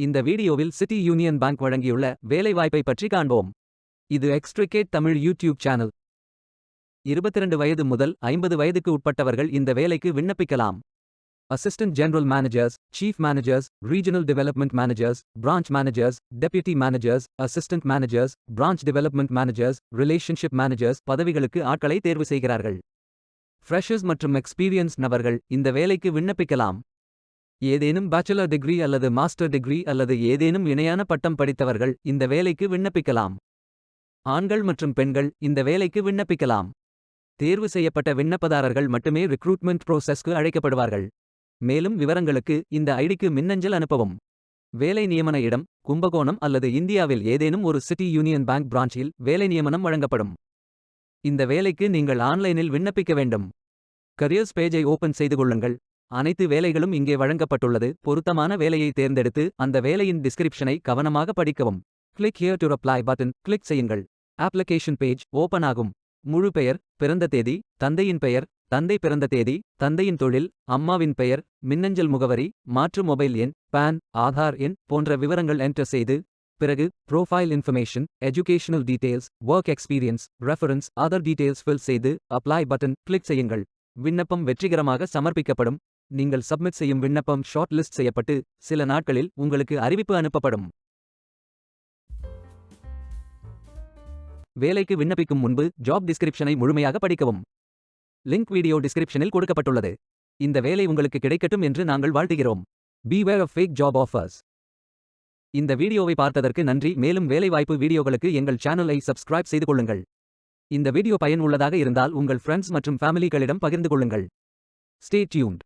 இந்த வீடியோவில் city union bank வழங்கியுள்ள வேலைவாய்ப்பை பற்றி காண்போம். இது எக்ஸ்ட்ரிகேட் தமிழ் யூடியூப் சேனல். 22 வயது முதல் 50 வயதுக்கு உட்பட்டவர்கள் இந்த வேலைக்கு விண்ணப்பிக்கலாம். Assistant general managers, chief managers, regional development managers, branch managers, deputy managers, assistant managers, branch development managers, relationship managers பதவிகளுக்கு ஆட்களை தேர்வு செய்கிறார்கள். ஃப்ரெஷர்ஸ் மற்றும் எக்ஸ்பீரியன்ஸ் நபர்கள் இந்த வேலைக்கு விண்ணப்பிக்கலாம். ஏதேனும் பேச்சுலர் டிகிரி அல்லது மாஸ்டர் டிகிரி அல்லது ஏதேனும் இணையான பட்டம் படித்தவர்கள் இந்த வேலைக்கு விண்ணப்பிக்கலாம். ஆண்கள் மற்றும் பெண்கள் இந்த வேலைக்கு விண்ணப்பிக்கலாம். தேர்வு செய்யப்பட்ட விண்ணப்பதாரர்கள் மட்டுமே ரிக்ரூட்மெண்ட் ப்ரோசஸ்க்கு அழைக்கப்படுவார்கள். மேலும் விவரங்களுக்கு இந்த ஐடிக்கு மின்னஞ்சல் அனுப்பவும். வேலை நியமன இடம் கும்பகோணம் அல்லது இந்தியாவில் ஏதேனும் ஒரு சிட்டி யூனியன் பேங்க் பிரான்ச்சில் வேலை நியமனம் வழங்கப்படும். இந்த வேலைக்கு நீங்கள் ஆன்லைனில் விண்ணப்பிக்க வேண்டும். கரியர்ஸ் பேஜை ஓபன் செய்து கொள்ளுங்கள். அனைத்து வேலைகளும் இங்கே வழங்கப்பட்டுள்ளது. பொருத்தமான வேலையை தேர்ந்தெடுத்து அந்த வேலையின் டிஸ்கிரிப்ஷனை கவனமாக படிக்கவும். Click here to apply button click செய்யுங்கள். அப்ளிகேஷன் பேஜ் ஓபன் ஆகும். முழு பெயர், பிறந்த தேதி, தந்தையின் பெயர், தந்தை பிறந்த தேதி, தந்தையின் தொழில், அம்மாவின் பெயர், மின்னஞ்சல் முகவரி, மாற்று மொபைல் எண், பான், ஆதார் எண் போன்ற விவரங்கள் என்டர் செய்து, பிறகு profile information, educational details, work experience, reference, other details fill செய்து அப்ளை பட்டன் கிளிக் செய்யுங்கள். விண்ணப்பம் வெற்றிகரமாக சமர்ப்பிக்கப்படும். நீங்கள் சப்மிட் செய்யும் விண்ணப்பம் ஷார்ட் லிஸ்ட் செய்யப்பட்டு சில நாட்களில் உங்களுக்கு அறிவிப்பு அனுப்பப்படும். வேலைக்கு விண்ணப்பிக்கும் முன்பு ஜாப் டிஸ்கிரிப்ஷனை முழுமையாக படிக்கவும். லிங்க் வீடியோ டிஸ்கிரிப்ஷனில் கொடுக்கப்பட்டுள்ளது. இந்த வேலை உங்களுக்கு கிடைக்கட்டும் என்று நாங்கள் வாழ்த்துகிறோம். Beware of fake job offers. இந்த வீடியோவை பார்த்ததற்கு நன்றி. மேலும் வேலைவாய்ப்பு வீடியோகளுக்கு எங்கள் சேனலை சப்ஸ்கிரைப் செய்து கொள்ளுங்கள். இந்த வீடியோ பயன் உள்ளதாக இருந்தால் உங்கள் ஃப்ரெண்ட்ஸ் மற்றும் ஃபேமிலிகளிடம் பகிர்ந்து கொள்ளுங்கள். Stay tuned.